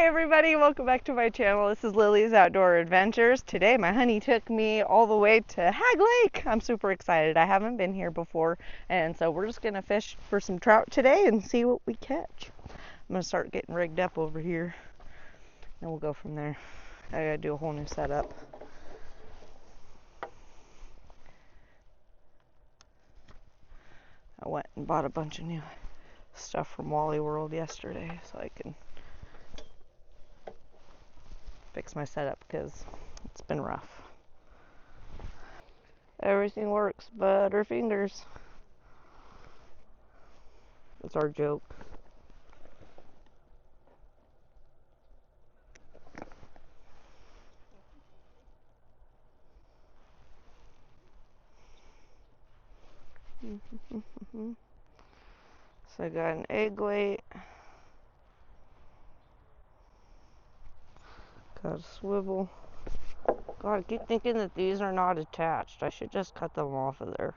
Hi everybody, welcome back to my channel. This is Lily's Outdoor Adventures. Today my honey took me all the way to Hag Lake. I'm super excited. I haven't been here before, and so we're just gonna fish for some trout today and see what we catch. I'm gonna start getting rigged up over here and we'll go from there. I gotta do a whole new setup. I went and bought a bunch of new stuff from Wally World yesterday so I can fix my setup because it's been rough. Everything works but her fingers. That's our joke. So I got an egg weight, got a swivel. God, I keep thinking that these are not attached. I should just cut them off of there.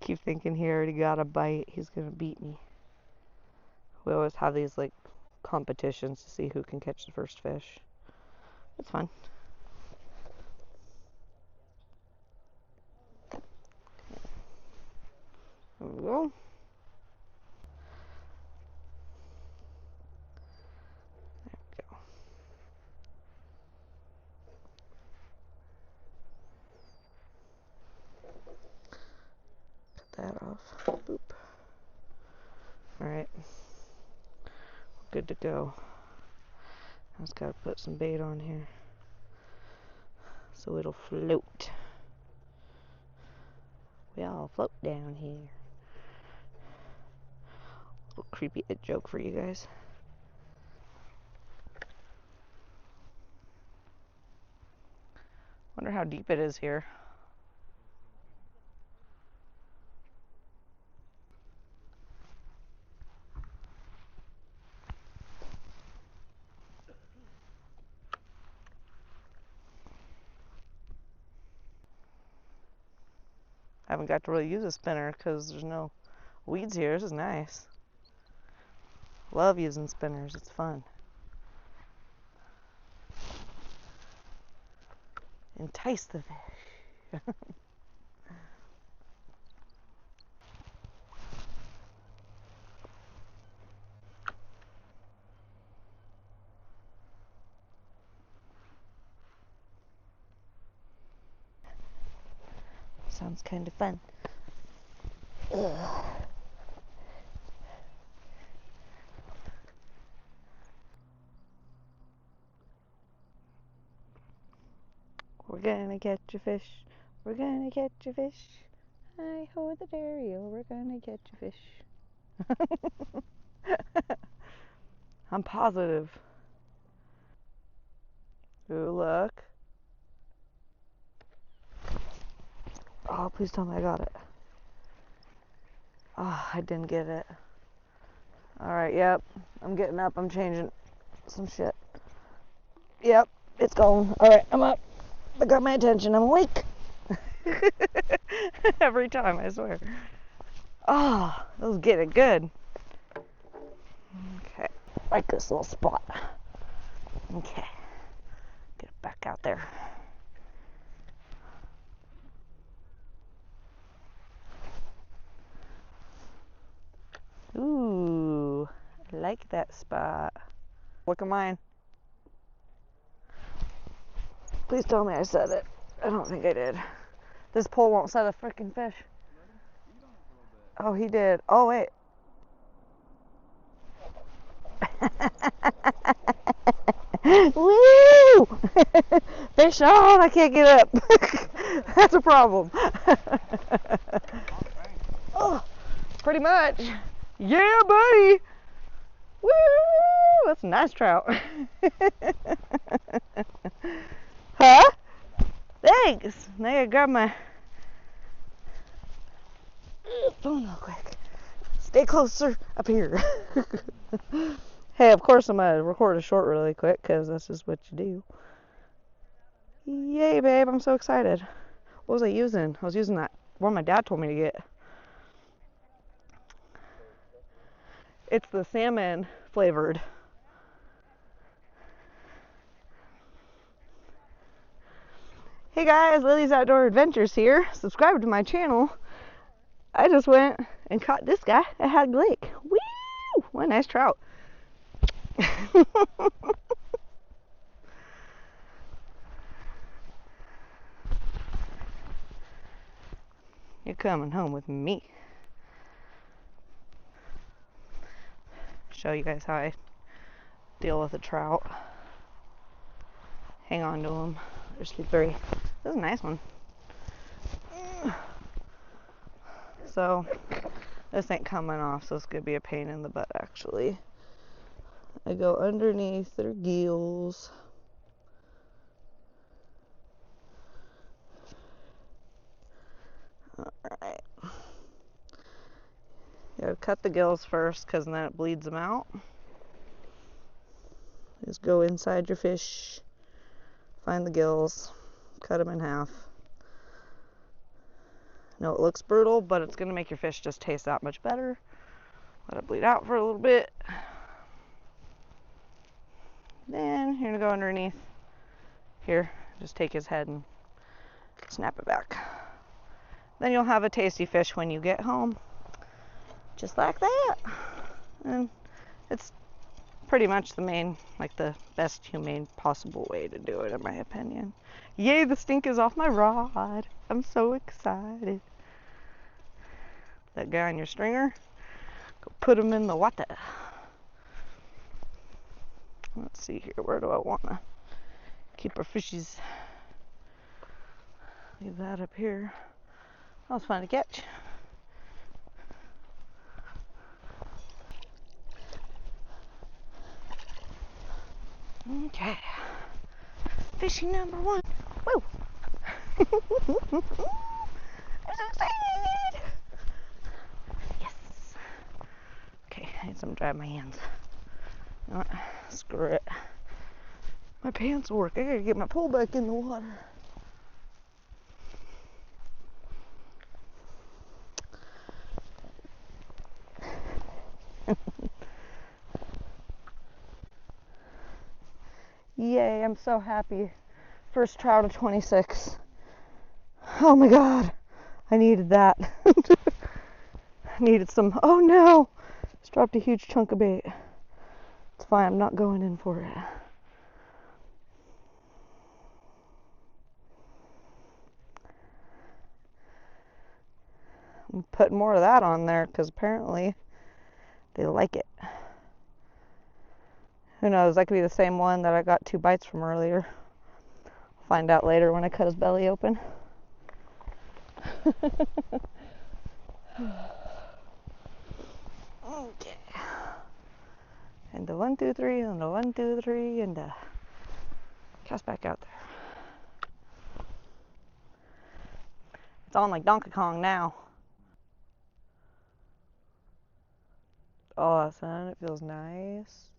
Keep thinking he already got a bite. He's gonna beat me. We always have these like competitions to see who can catch the first fish. It's fun. There we go. That off. Boop. Alright. Good to go. I just gotta put some bait on here so it'll float. We all float down here. Little creepy joke for you guys. Wonder how deep it is here. I haven't got to really use a spinner because there's no weeds here. This is nice. Love using spinners. It's fun. Entice the fish. Sounds kind of fun. Ugh. We're gonna catch a fish. We're gonna catch a fish. Hi ho the dairy, we're gonna catch a fish. I'm positive. Ooh, look. Oh, please tell me I got it. Oh, I didn't get it. Alright, yep. I'm getting up. I'm changing some shit. Yep, it's gone. Alright, I'm up. I got my attention. I'm awake. Every time, I swear. Oh, that was getting good. Okay, like this little spot. Okay, get it back out there. Ooh, I like that spot. Look at mine. Please tell me I said it. I don't think I did. This pole won't set a freaking fish. Oh, he did. Oh, wait. Woo! Fish on! I can't get up. That's a problem. Oh, pretty much. Yeah, buddy. Woo! That's a nice trout. Huh? Thanks. Now I gotta grab my phone real quick. Stay closer up here. Hey, of course I'm gonna record a short really quick because that's just what you do. Yay, babe! I'm so excited. What was I using? I was using that one my dad told me to get. It's the salmon flavored. Hey guys, Lily's Outdoor Adventures here. Subscribe to my channel. I just went and caught this guy at Hag Lake. Woo! What a nice trout. You're coming home with me. Show you guys how I deal with a trout. Hang on to him. There's 3. This is a nice one. So this ain't coming off, so it's gonna be a pain in the butt actually. I go underneath their gills. Alright. You gotta cut the gills first because then it bleeds them out. Just go inside your fish, find the gills, cut them in half. I know it looks brutal, but it's gonna make your fish just taste that much better. Let it bleed out for a little bit. Then you're gonna go underneath here, just take his head and snap it back. Then you'll have a tasty fish when you get home, just like that. And it's pretty much the best humane possible way to do it, in my opinion. Yay, the stink is off my rod. I'm so excited. That guy on your stringer, go put him in the water. Let's see here, where do I want to keep our fishies? Leave that up here. That was fun to catch. Okay. Fishing number 1. Woo! I'm so excited! Yes! Okay, I need some dry my hands. You know what? Screw it. My pants work. I gotta get my pole back in the water. Yay, I'm so happy. First trout of 26. Oh my god. I needed that. I needed some. Oh no! Just dropped a huge chunk of bait. It's fine, I'm not going in for it. I'm putting more of that on there because apparently they like it. Who knows, that could be the same one that I got 2 bites from earlier. I'll find out later when I cut his belly open. Okay. And the 1, 2, 3, and the 1, 2, 3, and cast back out there. It's on like Donkey Kong now. Oh, son, it feels nice.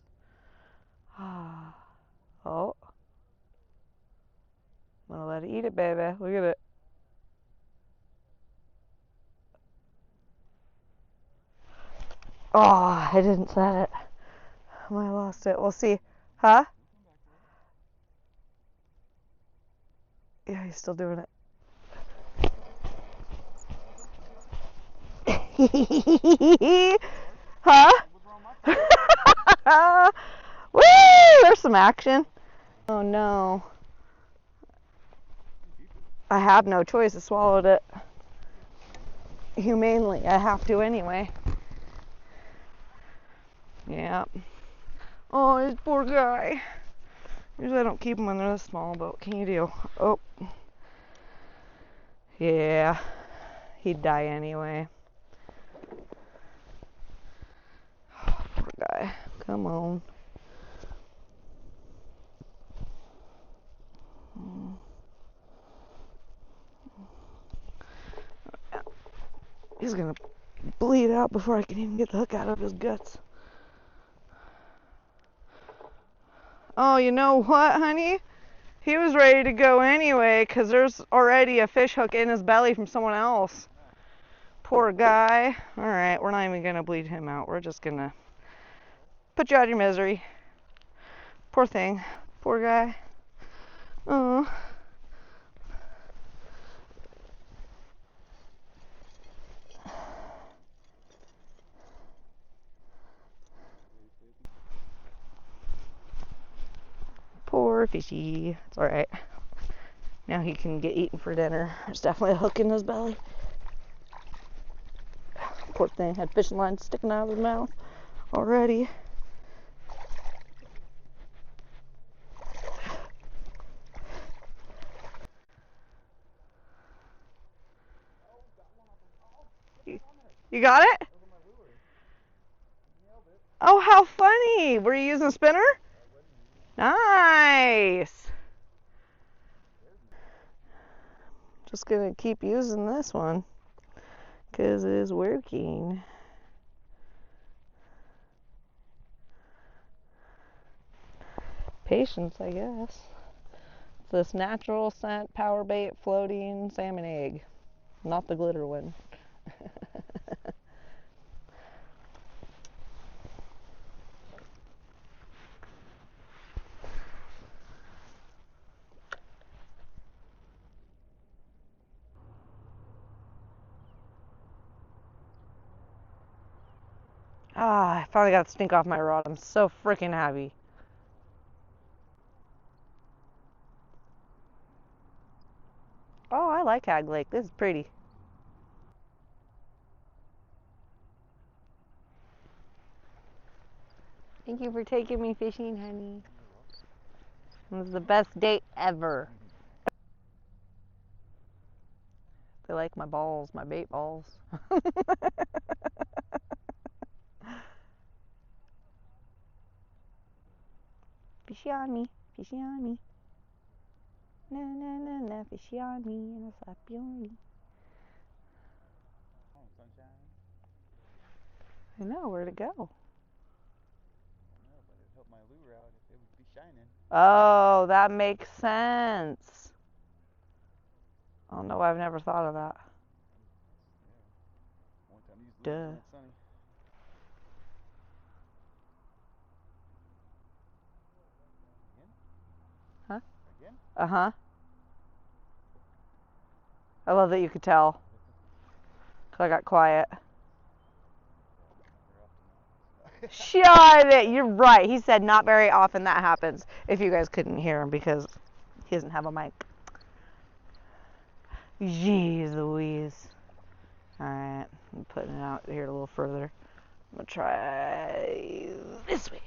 Oh. I'm gonna let it eat it, baby. Look at it. Oh, I didn't set it. I might have lost it. We'll see. Huh? Yeah, he's still doing it. Huh? Woo! There's some action. Oh no. I have no choice. I swallowed it. Humanely, I have to anyway. Yeah. Oh, this poor guy. Usually I don't keep them when they're this small, but what can you do? Oh. Yeah. He'd die anyway. Oh, poor guy. Come on. He's gonna bleed out before I can even get the hook out of his guts. Oh, you know what, honey? He was ready to go anyway, because there's already a fish hook in his belly from someone else. Poor guy. All right, we're not even going to bleed him out. We're just going to put you out of your misery. Poor thing. Poor guy. Oh. Poor fishy. It's all right. Now he can get eaten for dinner. There's definitely a hook in his belly. Poor thing. Had fishing line sticking out of his mouth already. You got it? Oh, how funny. Were you using a spinner? Nice. Just gonna keep using this one because it's working. Patience, I guess. It's this natural scent power bait floating salmon egg, not the glitter one. Ah, I finally got the stink off my rod. I'm so freaking happy. Oh, I like Hag Lake. This is pretty. Thank you for taking me fishing, honey. It was the best date ever. They like my balls, my bait balls. Fishy on me, fishy on me. Na na na na, fishy on me, and I'll slap you on me. Oh, sunshine. I know, where'd it go? I know, but it'd help my lure out if it would be shining. Oh, that makes sense. Oh no, I've never thought of that. Yeah. One time I used the lure Duh. when it's sunny. Again? Huh? Again? Uh-huh. I love that you could tell. Cause I got quiet. Shut it! You're right. He said not very often that happens. If you guys couldn't hear him because he doesn't have a mic. Jeez Louise. Alright, I'm putting it out here a little further. I'm gonna try this way.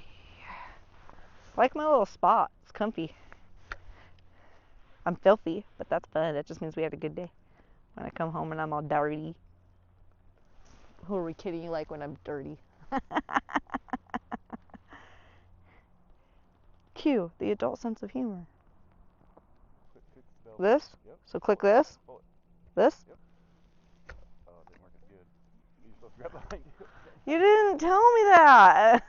I like my little spot. It's comfy. I'm filthy, but that's fun. That just means we had a good day. When I come home and I'm all dirty. Who are we kidding you like when I'm dirty? Q, the adult sense of humor. This? Yep. So click this? Pull it. This? Yep. Oh, it didn't work as good. You're supposed to grab behind you. You didn't tell me that.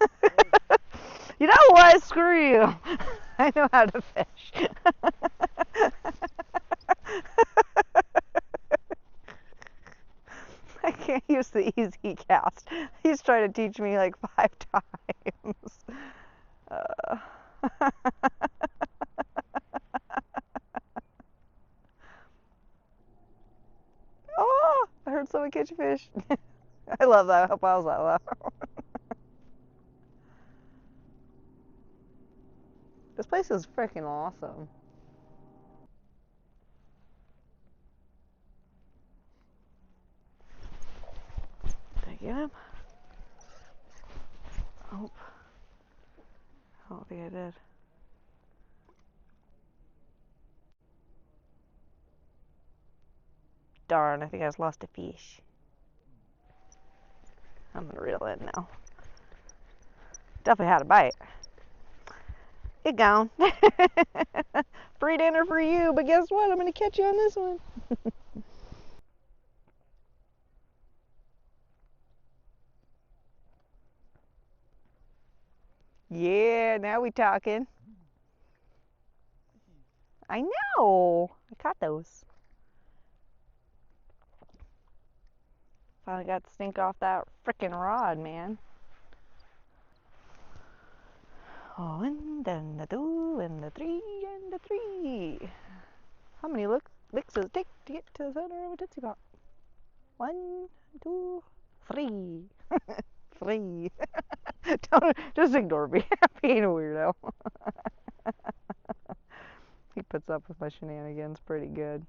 You know what? Screw you. I know how to fish. I can't use the easy cast. He's trying to teach me like 5 times. Oh, I heard someone catch a fish. I love that. I hope I was that loud. This place is freaking awesome. Did I get him? Oh, I don't think I did. Darn, I think I just lost a fish. I'm gonna reel in now. Definitely had a bite. It gone. Free dinner for you, but guess what? I'm gonna catch you on this one. Yeah, now we talking. I know. I caught those. Finally got the stink off that frickin' rod, man. Oh, and then the 2 and the 3 and the 3. How many licks does it take to get to the center of a Tootsie Pop? 1, 2, 3. 3. Just ignore me. I'm being a weirdo. He puts up with my shenanigans pretty good.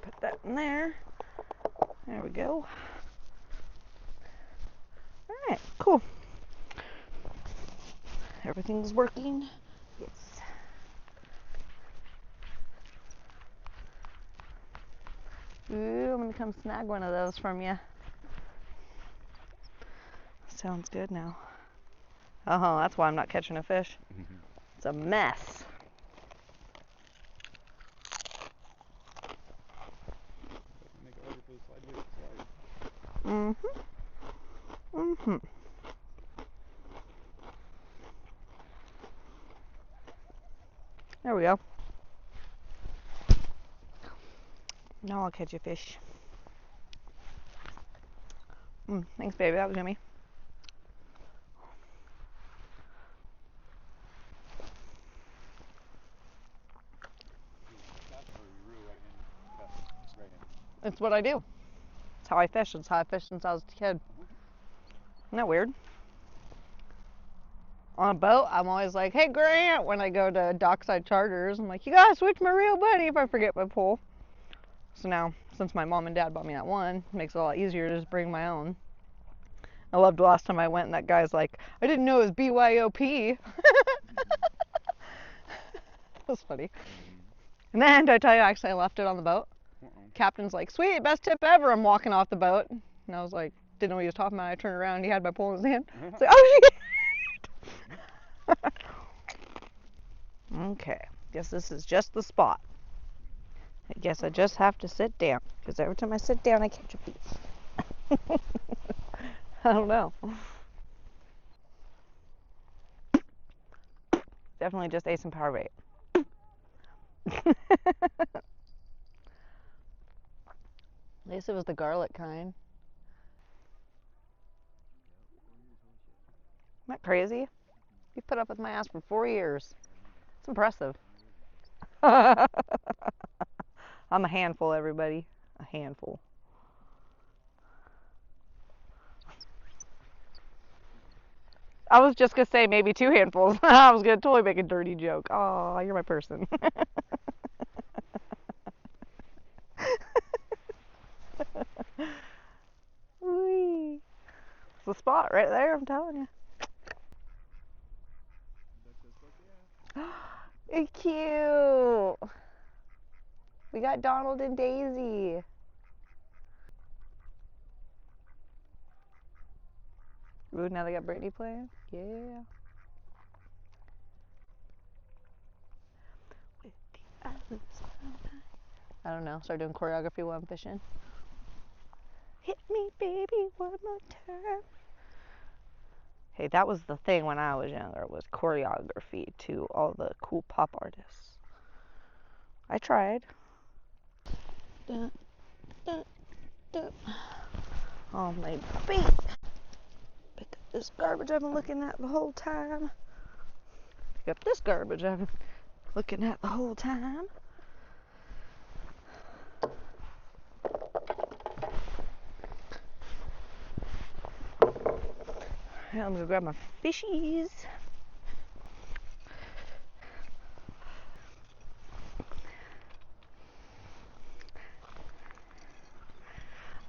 Put that in there. There we go. Alright, cool. Everything's working. Yes. Ooh, I'm gonna come snag one of those from you. Sounds good now. Oh, that's why I'm not catching a fish. It's a mess. There we go. Now I'll catch a fish. Thanks, baby. That was yummy. It's what I do. It's how I fish. It's how I fished since I was a kid. Isn't that weird? On a boat, I'm always like, hey, Grant, when I go to dockside charters, I'm like, you gotta switch my reel, buddy, if I forget my pole. So now, since my mom and dad bought me that one, it makes it a lot easier to just bring my own. I loved the last time I went and that guy's like, I didn't know it was BYOP. It was funny. And then, did I tell you, actually I left it on the boat? Captain's like, sweet, best tip ever. I'm walking off the boat. And I was like, didn't know what he was talking about. I turned around and he had my pole in his hand. It's like, oh shit. Okay, guess this is just the spot. I guess I just have to sit down, because every time I sit down I catch a piece. I don't know. Definitely just ate some power bait. At least it was the garlic kind. Isn't that crazy? You put up with my ass for 4 years. It's impressive. I'm a handful, everybody. A handful. I was just going to say maybe 2 handfuls. I was going to totally make a dirty joke. Oh, you're my person. Whee. It's the spot right there, I'm telling you. It's cute. We got Donald and Daisy. Ooh, now they got Brittany playing? Yeah. I don't know. Start doing choreography while I'm fishing. Hit me, baby, one more time. Hey, that was the thing when I was younger, was choreography to all the cool pop artists. I tried. Dun, dun, dun. Oh, my bait. Pick up this garbage I've been looking at the whole time. Pick up this garbage I've been looking at the whole time. I'm gonna grab my fishies.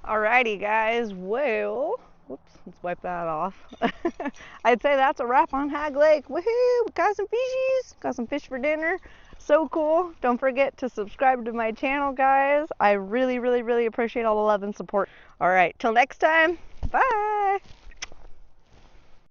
Alrighty, guys. Well, whoops, let's wipe that off. I'd say that's a wrap on Hag Lake. Woohoo! Got some fishies. Got some fish for dinner. So cool. Don't forget to subscribe to my channel, guys. I really, really, really appreciate all the love and support. Alright, till next time. Bye!